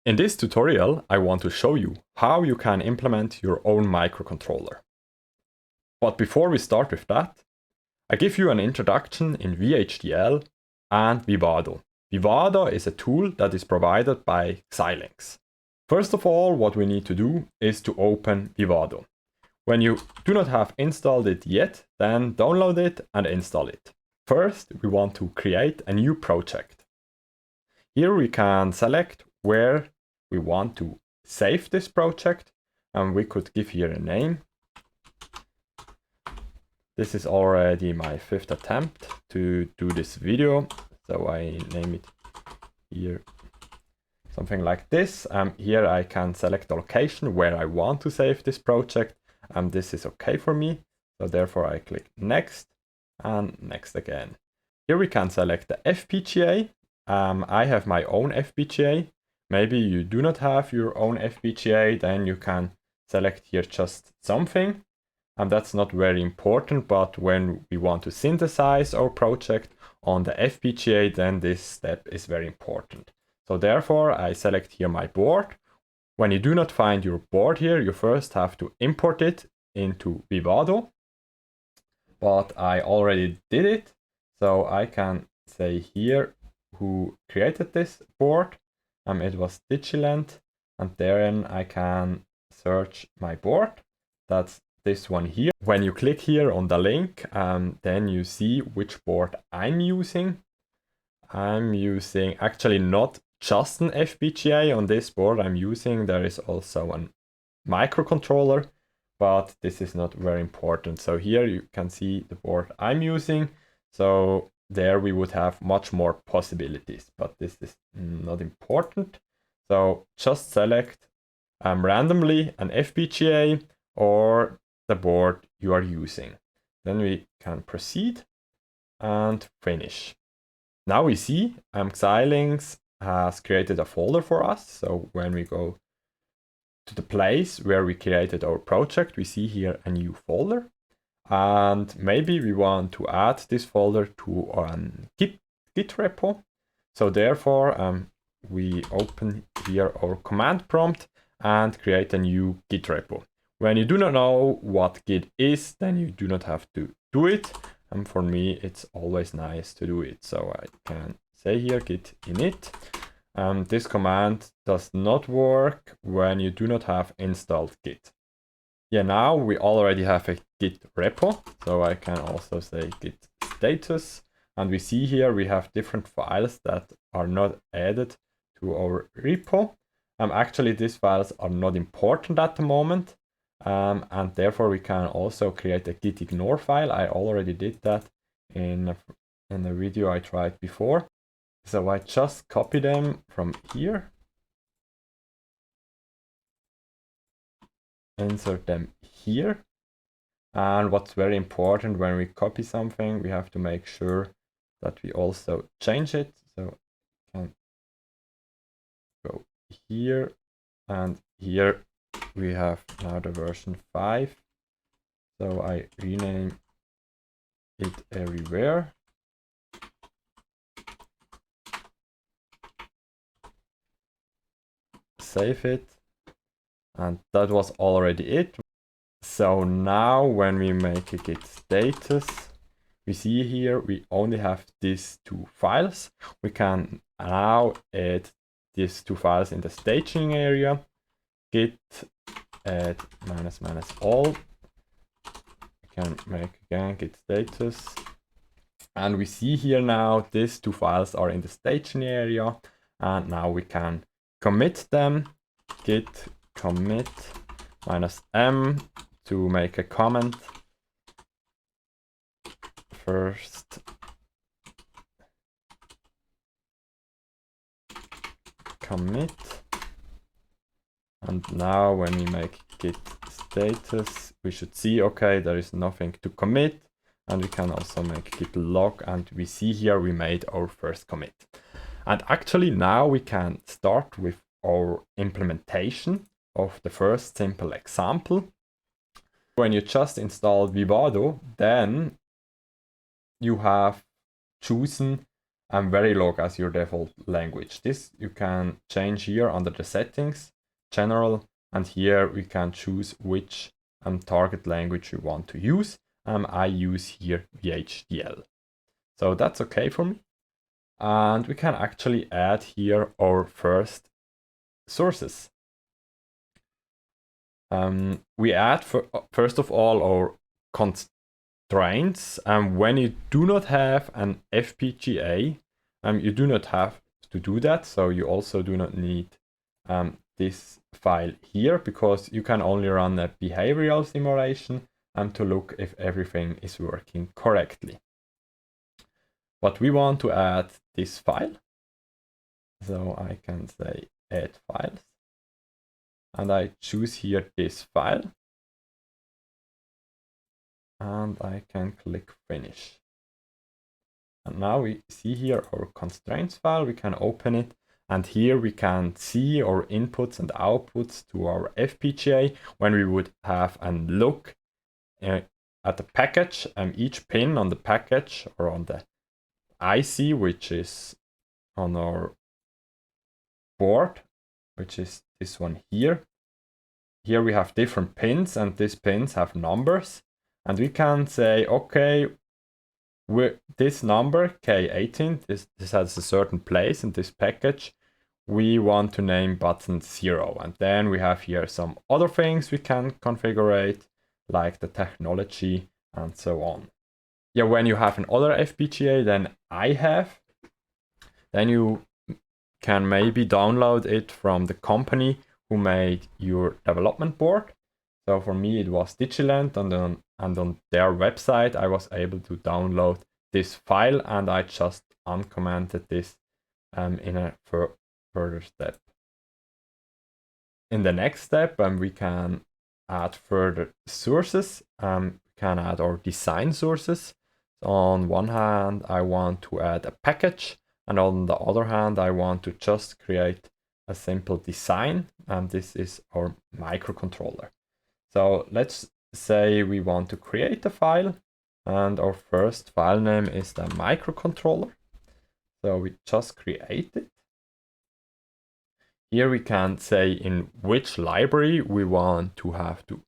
In this tutorial, I want to show you how you can implement your own microcontroller. But before we start with that, I give you an introduction in VHDL and Vivado. Vivado is a tool that is provided by Xilinx. First of all, what we need to do is to open Vivado. When you do not have installed it yet, then download it and install it. First, we want to create a new project. Here we can select where we want to save this project, and we could give here a name. This is already my 5th attempt to do this video, so I name it here something like this. Here I can select the location where I want to save this project, and this is okay for me, so therefore I click next and next again. Here we can select the FPGA. I have my own FPGA. Maybe you do not have your own FPGA, then you can select here just something. And that's not very important, but when we want to synthesize our project on the FPGA, then this step is very important. So therefore, I select here my board. When you do not find your board here, you first have to import it into Vivado. But I already did it, so I can say here who created this board. It was Digiland, and therein I can search my board. That's this one here. When you click here on the link, then you see which board I'm using. I'm using actually not just an FPGA on this board I'm using. There is also a microcontroller, but this is not very important. So here you can see the board I'm using. So there we would have much more possibilities, but this is not important. So just select randomly an FPGA or the board you are using. Then we can proceed and finish. Now we see Xilinx has created a folder for us. So when we go to the place where we created our project, we see here a new folder. And maybe we want to add this folder to a Git repo. So therefore, we open here our command prompt and create a new Git repo. When you do not know what Git is, then you do not have to do it. And for me, it's always nice to do it. So I can say here git init. This command does not work when you do not have installed Git. Yeah, now we already have a Git repo, so I can also say git status, and we see here we have different files that are not added to our repo. Actually, these files are not important at the moment, and therefore we can also create a git ignore file. I already did that in a video I tried before. So I just copy them from here, insert them here. And what's very important when we copy something, we have to make sure that we also change it. So I can go here, and here we have now the version 5. So I rename it everywhere. Save it. And that was already it. So now when we make a git status, we see here we only have these two files. We can now add these two files in the staging area. Git add --all. We can make again git status. And we see here now these two files are in the staging area. And now we can commit them. Git commit -m to make a comment. First commit, and now when we make git status, we should see, okay, there is nothing to commit, and we can also make git log, and we see here we made our first commit. And actually now we can start with our implementation of the first simple example. When you just install Vivado, then you have chosen and Verilog as your default language. This you can change here under the settings, general, and here we can choose which target language you want to use. I use here VHDL. So that's okay for me. And we can actually add here our first sources. We add first of all our constraints. When you do not have an FPGA, you do not have to do that. So you also do not need this file here, because you can only run a behavioral simulation to look if everything is working correctly. But we want to add this file. So I can say add files. And I choose here this file. And I can click finish. And now we see here our constraints file. We can open it. And here we can see our inputs and outputs to our FPGA when we would have a look at the package. Each pin on the package or on the IC, which is on our board, which is this one here. Here we have different pins, and these pins have numbers. And we can say, okay, this number K18, this has a certain place in this package. We want to name button 0. And then we have here some other things we can configure, like the technology and so on. Yeah, when you have another FPGA than I have, then you can maybe download it from the company who made your development board. So for me, it was Digiland, and on their website, I was able to download this file, and I just uncommented this in a further step. In the next step, we can add further sources. We can add our design sources. So on one hand, I want to add a package, and on the other hand, I want to just create a simple design, and this is our microcontroller. So let's say we want to create a file, and our first file name is the microcontroller. So we just create it. Here we can say in which library we want to have to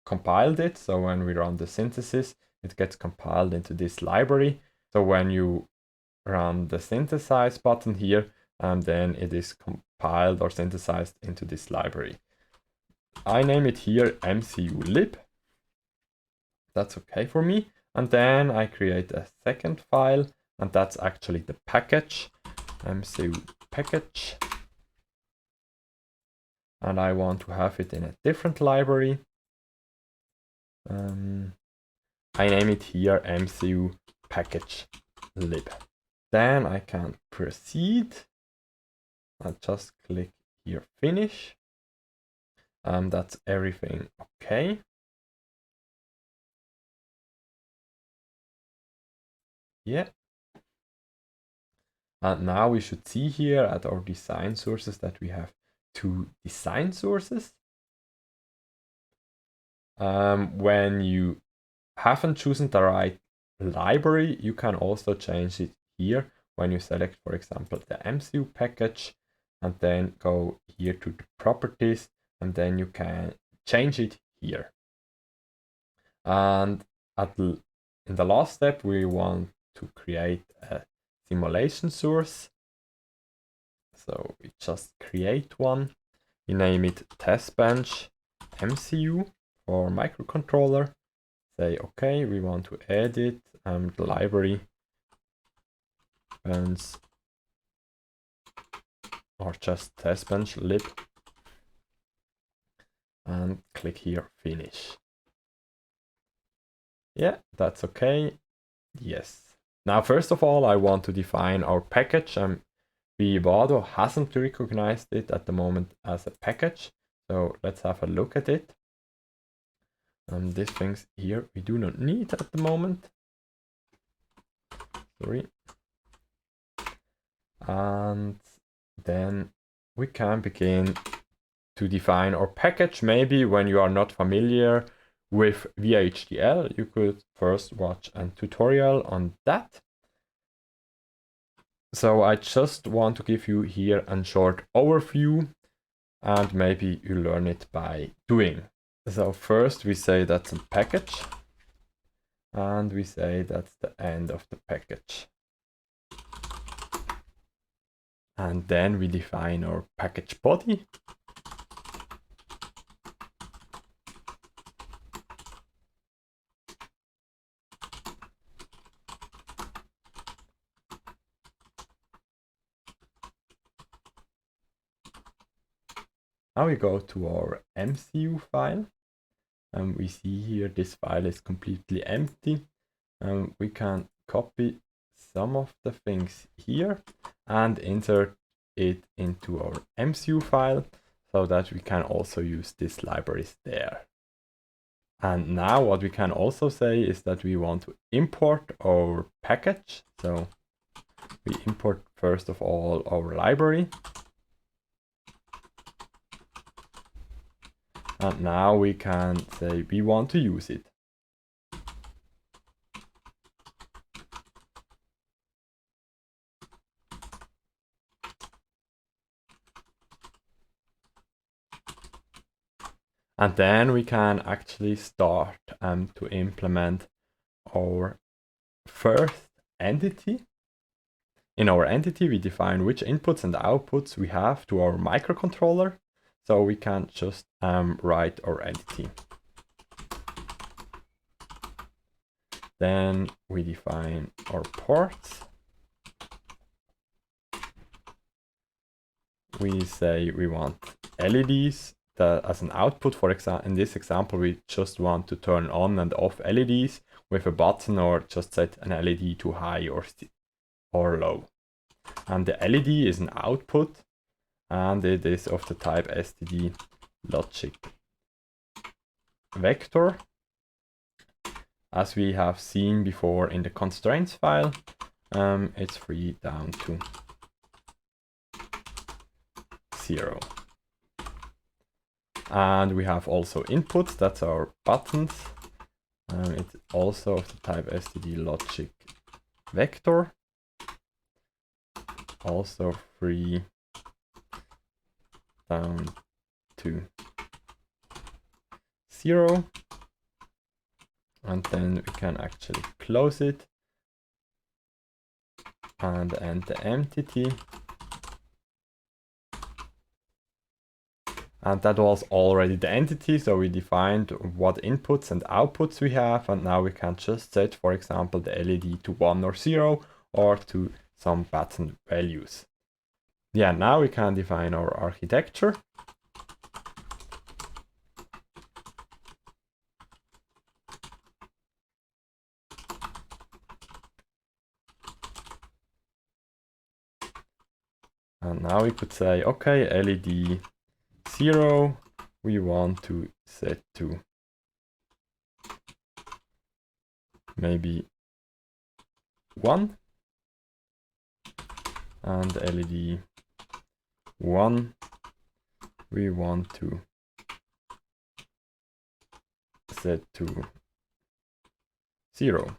compiled it. So when we run the synthesis, it gets compiled into this library. So when you run the synthesize button here, then it is compiled or synthesized into this library. I name it here MCU_lib. That's okay for me. And then I create a second file, and that's actually the package, MCU package. And I want to have it in a different library. I name it here MCU package lib. Then I can proceed. I'll just click here finish. That's everything okay. Yeah. And now we should see here at our design sources that we have 2 design sources. When you haven't chosen the right library, you can also change it here when you select, for example, the MCU package, and then go here to the properties, and then you can change it here. And in the last step, we want to create a simulation source. So we just create one. We name it testbench MCU for microcontroller. Say, okay, we want to edit the library or just testbench lib, and click here finish. Yeah, that's okay. Yes. Now, first of all, I want to define our package. Vivado hasn't recognized it at the moment as a package. So let's have a look at it. These things here we do not need at the moment. Sorry. And then we can begin to define our package. Maybe when you are not familiar with VHDL, you could first watch a tutorial on that. So I just want to give you here a short overview, and maybe you learn it by doing. So first we say that's a package, and we say that's the end of the package. And then we define our package body. Now we go to our MCU file, and we see here this file is completely empty. We can copy some of the things here and insert it into our MCU file so that we can also use these libraries there. And now what we can also say is that we want to import our package. So we import first of all our library. And now we can say we want to use it. And then we can actually start to implement our first entity. In our entity, we define which inputs and outputs we have to our microcontroller. So we can just write our entity. Then we define our ports. We say we want LEDs as an output. For example, in this example, we just want to turn on and off LEDs with a button, or just set an LED to high or low. And the LED is an output, and it is of the type std logic vector, as we have seen before in the constraints file. It's free down to 0. And we have also inputs, that's our buttons. It's also of the type std logic vector, also free down to 0. And then we can actually close it and end the entity. And that was already the entity, so we defined what inputs and outputs we have, and now we can just set, for example, the LED to 1 or 0, or to some button values. Yeah, now we can define our architecture. And now we could say, okay, LED 0, we want to set to maybe 1. And LED 1, we want to set to 0.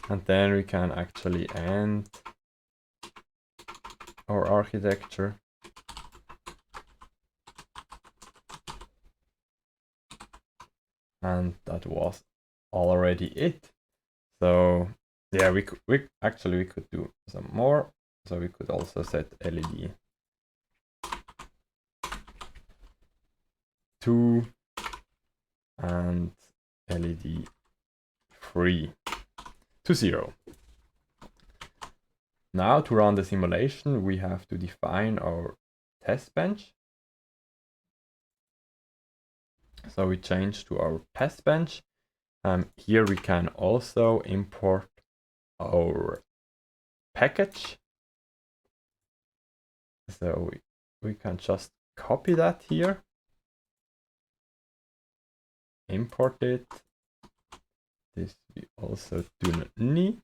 And then we can actually end our architecture. And that was already it. So yeah, we could do some more. So we could also set LED 2 and LED 3 to 0. Now to run the simulation, we have to define our test bench. So we change to our test bench. Here we can also import our package. So we can just copy that here, import it. This we also do not need,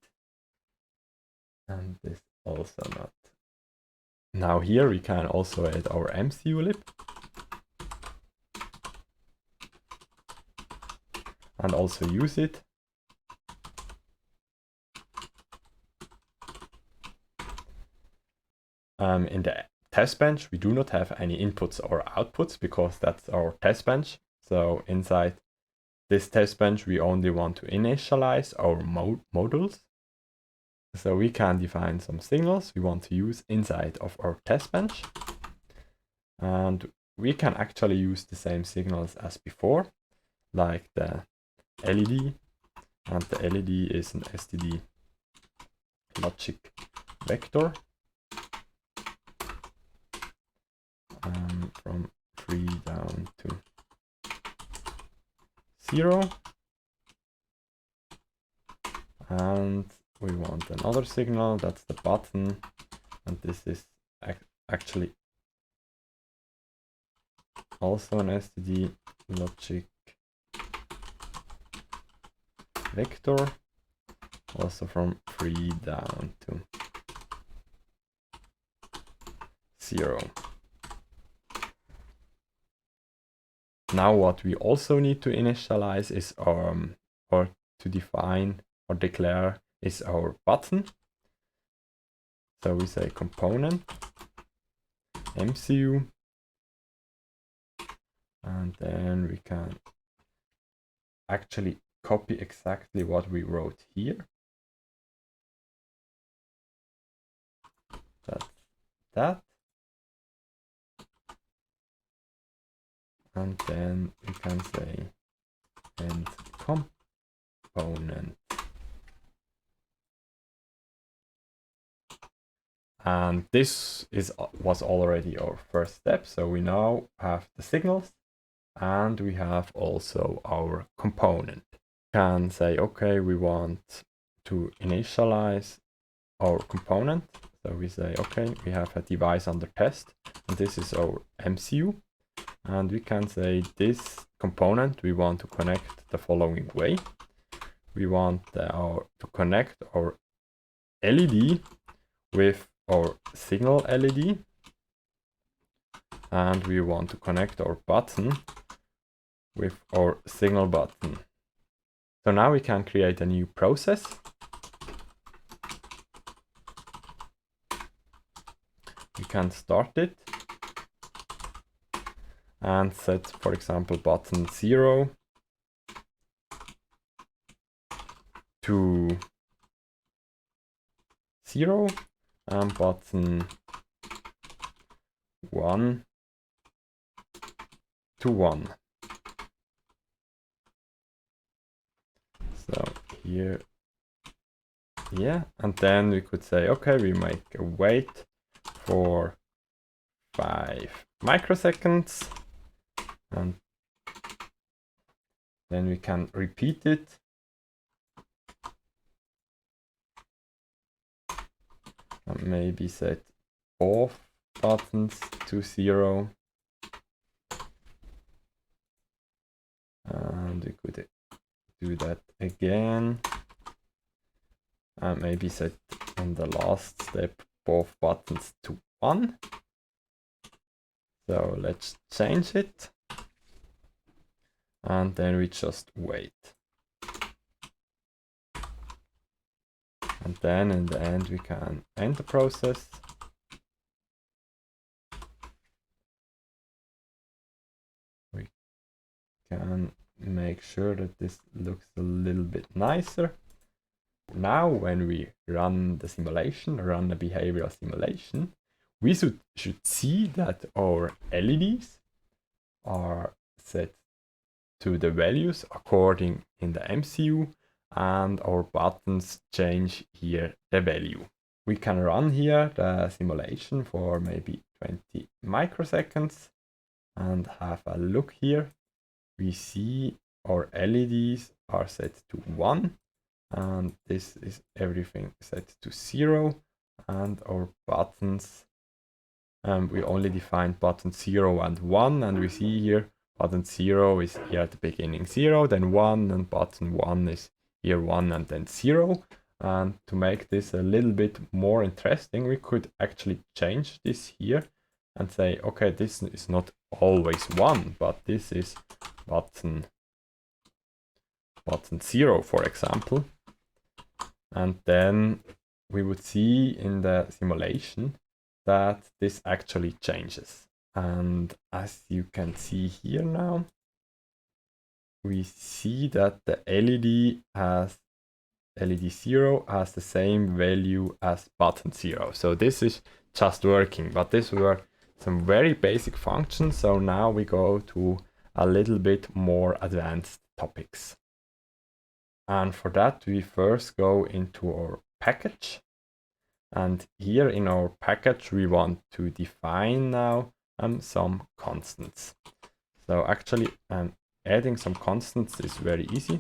and this also not. Now here we can also add our MCU lib and also use it. In the test bench, we do not have any inputs or outputs because that's our test bench. So inside this test bench, we only want to initialize our modules. So we can define some signals we want to use inside of our test bench. And we can actually use the same signals as before, like the LED. And the LED is an STD logic vector. From 3 down to 0. And we want another signal, that's the button, and this is actually also an STD logic vector, also from 3 down to 0. Now what we also need to initialize is or to define or declare is our button. So we say component MCU, and then we can actually copy exactly what we wrote here. That's that. And then we can say end component. And this was already our first step. So we now have the signals and we have also our component. We can say, okay, we want to initialize our component. So we say, okay, we have a device under test and this is our MCU. And we can say this component we want to connect the following way. We want to connect our LED with our signal LED, and we want to connect our button with our signal button. So now we can create a new process. We can start it and set, for example, button 0 to 0 and button 1 to 1. So here, yeah, and then we could say, okay, we make a wait for 5 microseconds, and then we can repeat it. And maybe set both buttons to 0. And we could do that again. And maybe set on the last step both buttons to 1. So let's change it. And then we just wait. And then in the end we can end the process. We can make sure that this looks a little bit nicer. Now when we run the simulation, run the behavioral simulation, we should see that our LEDs are set to the values according in the MCU, and our buttons change here the value. We can run here the simulation for maybe 20 microseconds and have a look here. We see our LEDs are set to 1 and this is everything set to 0, and our buttons, we only define button 0 and 1, and we see here button 0 is here at the beginning 0, then 1, and button 1 is here 1 and then 0. And to make this a little bit more interesting, we could actually change this here and say, okay, this is not always 1, but this is button 0, for example. And then we would see in the simulation that this actually changes. And as you can see here now, we see that the LED 0 has the same value as button 0. So this is just working, but these were some very basic functions. So now we go to a little bit more advanced topics. And for that, we first go into our package. And here in our package, we want to define now some constants. So actually, adding some constants is very easy.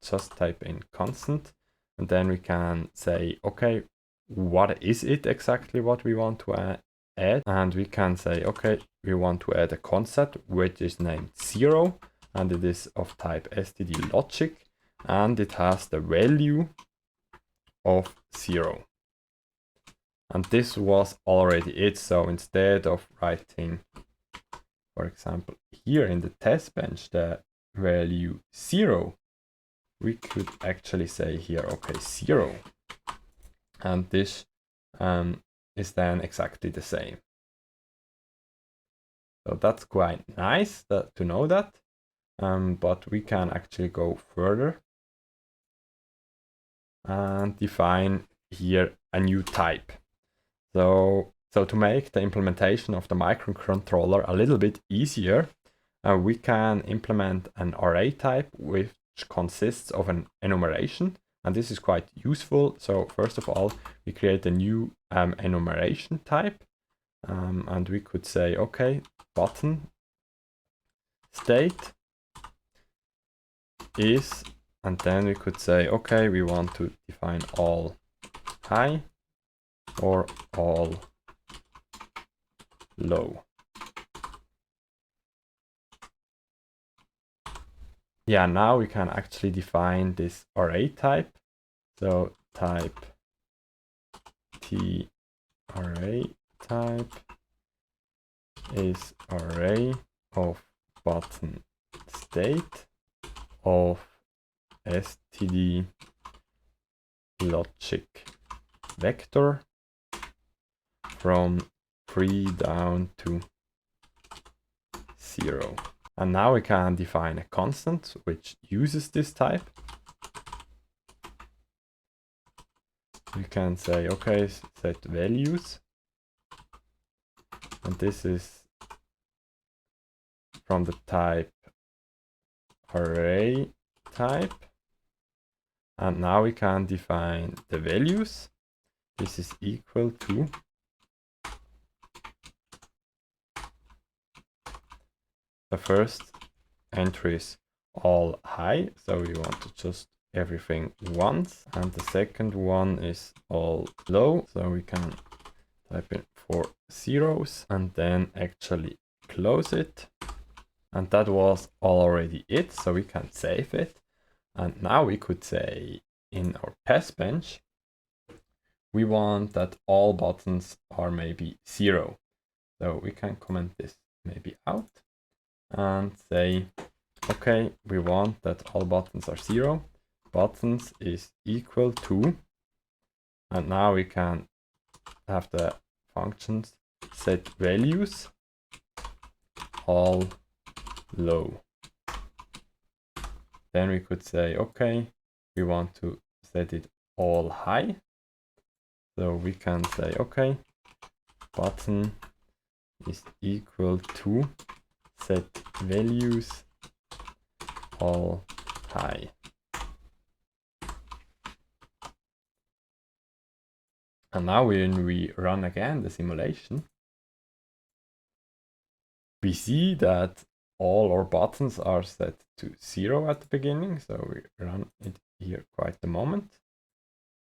Just type in constant, and then we can say, okay, what is it exactly what we want to add? And we can say, okay, we want to add a concept which is named 0, and it is of type std logic, and it has the value of 0. And this was already it. So instead of writing, for example, here in the test bench, the value 0, we could actually say here, okay, 0. And this is then exactly the same. So that's quite nice to know that. But we can actually go further and define here a new type. So to make the implementation of the microcontroller a little bit easier, we can implement an array type which consists of an enumeration, and this is quite useful. So first of all, we create a new enumeration type, and we could say, okay, button state is, and then we could say, okay, we want to define all high or all low. Yeah, now we can actually define this array type. So type T array type is array of button state of std logic vector from 3 down to 0. And now we can define a constant which uses this type. We can say, okay, set values. And this is from the type array type. And now we can define the values. This is equal to the first entry is all high, so we want to just everything once, and the second one is all low, so we can type in 4 zeros and then actually close it. And that was already it, so we can save it. And now we could say in our test bench, we want that all buttons are maybe 0. So we can comment this maybe out and say, okay, we want that all buttons are 0. Buttons is equal to, and now we can have the functions set values all low. Then we could say, okay, we want to set it all high. So we can say, okay, button is equal to set values all high. And now when we run again the simulation, we see that all our buttons are set to 0 at the beginning. So we run it here quite a moment.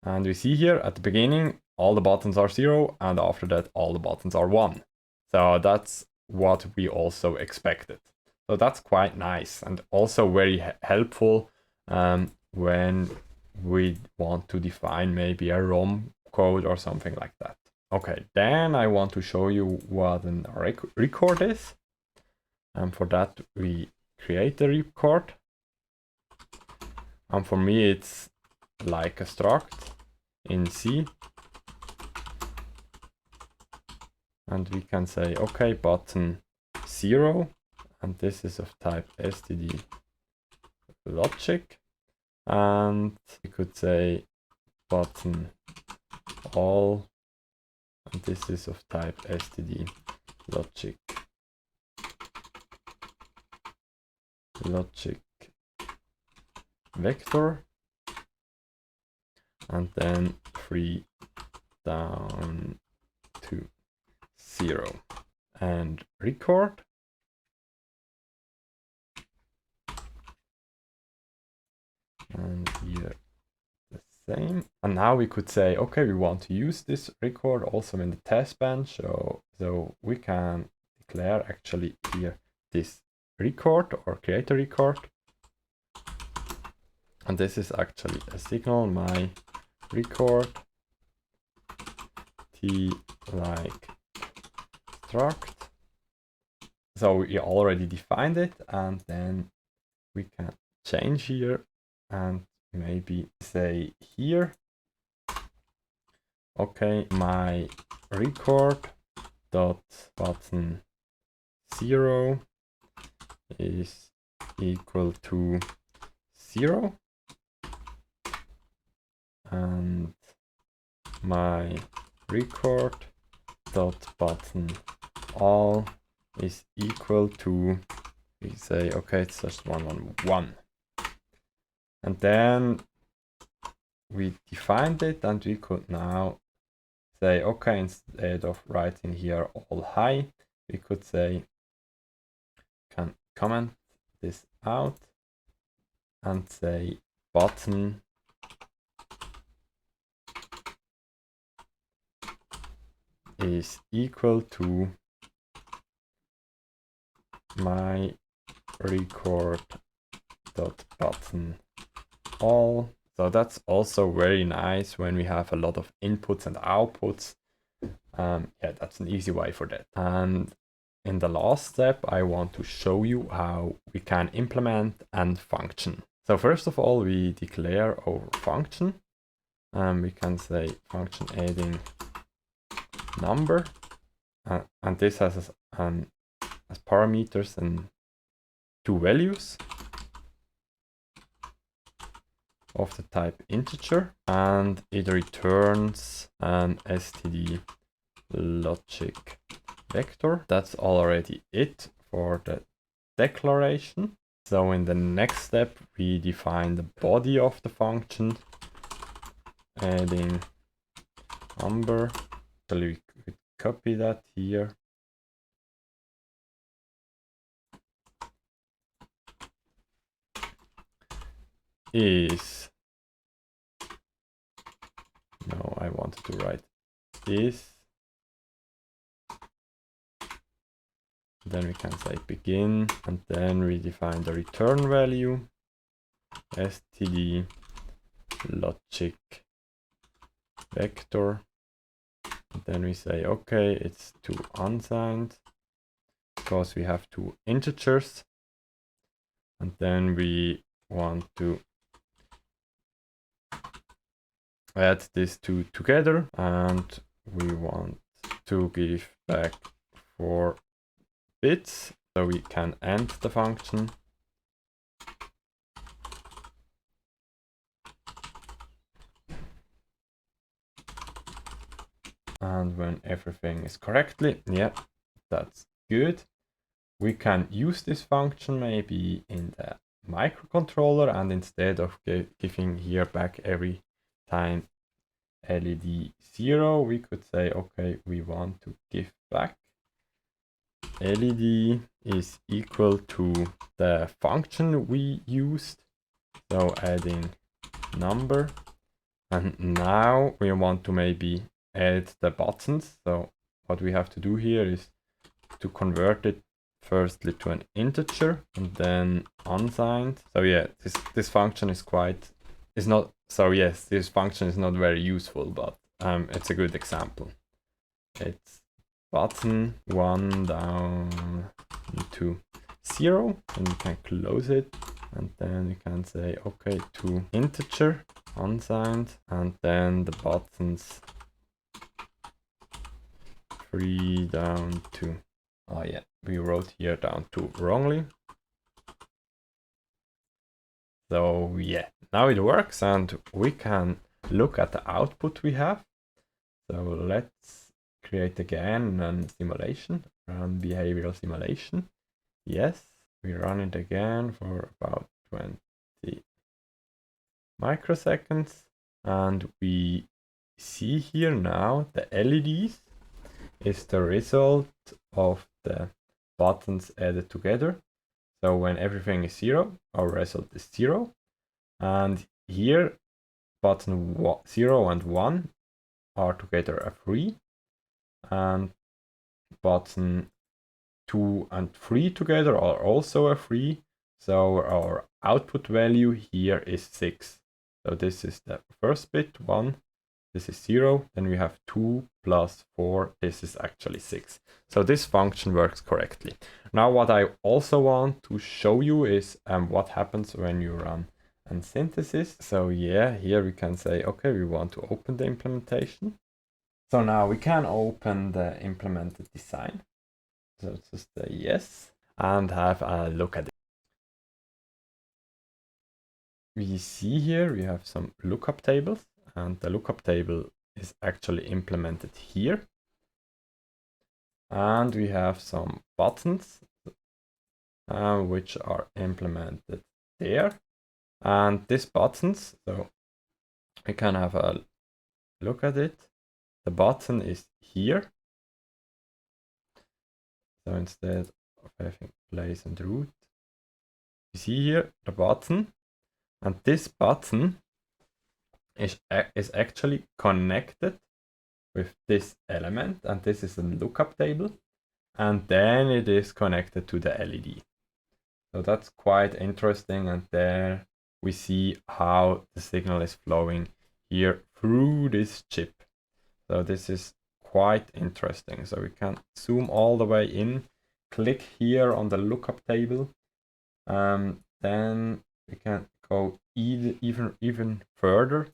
And we see here at the beginning, all the buttons are 0, and after that, all the buttons are 1. So that's what we also expected. So that's quite nice and also very helpful when we want to define maybe a ROM code or something like that. Okay, then I want to show you what a record is. And for that, we create a record. And for me, it's like a struct in C. and we can say, okay, button 0, and this is of type std logic, and we could say button all, and this is of type std logic vector, and then 3 down to 0, and record. And here the same. And now we could say, okay, we want to use this record also in the test bench. So we can declare actually here this record or create a record. And this is actually a signal, my record t like struct. So we already defined it, and then we can change here and maybe say here, okay, my record dot button 0 is equal to 0, and my record dot button all is equal to, we say, okay, it's just 111. And then we defined it, and we could now say, okay, instead of writing here all high, we could say, can comment this out and say button is equal to my record dot button all. So that's also very nice when we have a lot of inputs and outputs. Yeah, that's an easy way for that. And in the last step, I want to show you how we can implement and function. So first of all, we declare our function. We can say function adding number, and this has as parameters and 2 values of the type integer, and it returns an std logic vector. That's already it for the declaration. So in the next step, we define the body of the function, adding number. So we could copy that here. Is, no, I wanted to write is. Then we can say begin, and then we define the return value, std logic vector. And then we say, okay, it's 2 unsigned because we have 2 integers. And then we want to add these 2 together, and we want to give back 4 bits, so we can end the function. And when everything is correctly, yeah, that's good. We can use this function maybe in the microcontroller, and instead of giving here back every time LED 0, we could say, okay, we want to give back LED is equal to the function we used, so adding number. And now we want to maybe add the buttons. So what we have to do here is to convert it firstly to an integer and then unsigned. So yeah, this function is this function is not very useful, but it's a good example. It's button 1 down to 0, and we can close it, and then we can say, okay, to integer unsigned, and then the buttons 3 down to, oh yeah, we wrote here down to wrongly. So yeah, now it works and we can look at the output we have. So let's create again a simulation, run behavioral simulation. Yes, we run it again for about 20 microseconds. And we see here now the LEDs is the result of the buttons added together. So when everything is 0, our result is 0. And here, button 0 and 1 are together a 3. And button 2 and 3 together are also a 3. So our output value here is 6. So this is the first bit, 1. This is 0. Then we have 2 plus 4. This is actually 6. So this function works correctly. Now what I also want to show you is what happens when you run a synthesis. So yeah, here we can say, okay, we want to open the implementation. So now we can open the implemented design. So just say yes and have a look at it. We see here we have some lookup tables, and the lookup table is actually implemented here. And we have some buttons which are implemented there. And these buttons, so we can have a look at it. The button is here. So instead of having place and root, you see here the button. And this button is actually connected with this element, and this is a lookup table, and then it is connected to the LED. So that's quite interesting, and there we see how the signal is flowing here through this chip. So this is quite interesting. So we can zoom all the way in, click here on the lookup table, then we can go even further,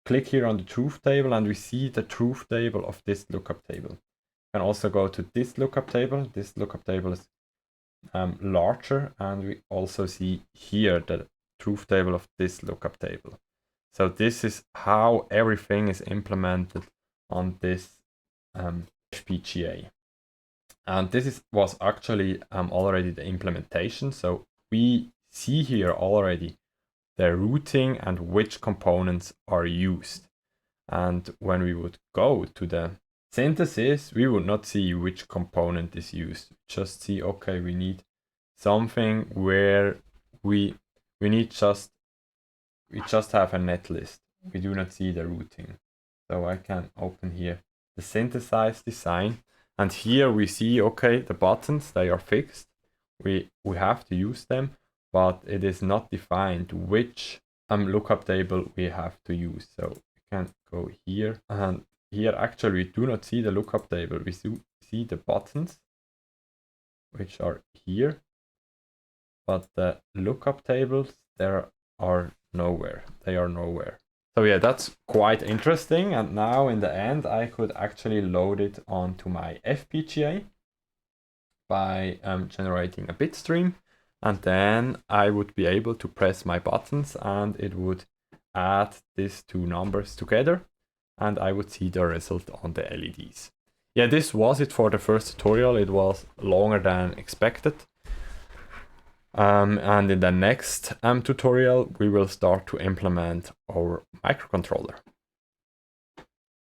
click here on the truth table, and we see the truth table of this lookup table. We can also go to this lookup table. This lookup table is larger, and we also see here the truth table of this lookup table. So this is how everything is implemented on this FPGA. And this was actually already the implementation. So we see here already the routing and which components are used. And when we would go to the synthesis, we would not see which component is used. Just see, okay, we need something where we just have a net list. We do not see the routing. So I can open here the synthesized design, and here we see, okay, the buttons, they are fixed. We have to use them, but it is not defined which lookup table we have to use. So we can go here, and here actually we do not see the lookup table. We see the buttons, which are here, but the lookup tables, there are nowhere. They are nowhere. So yeah, that's quite interesting. And now in the end, I could actually load it onto my FPGA by generating a bit stream. And then I would be able to press my buttons, and it would add these two numbers together, and I would see the result on the LEDs. Yeah, this was it for the first tutorial. It was longer than expected. And in the next tutorial, we will start to implement our microcontroller.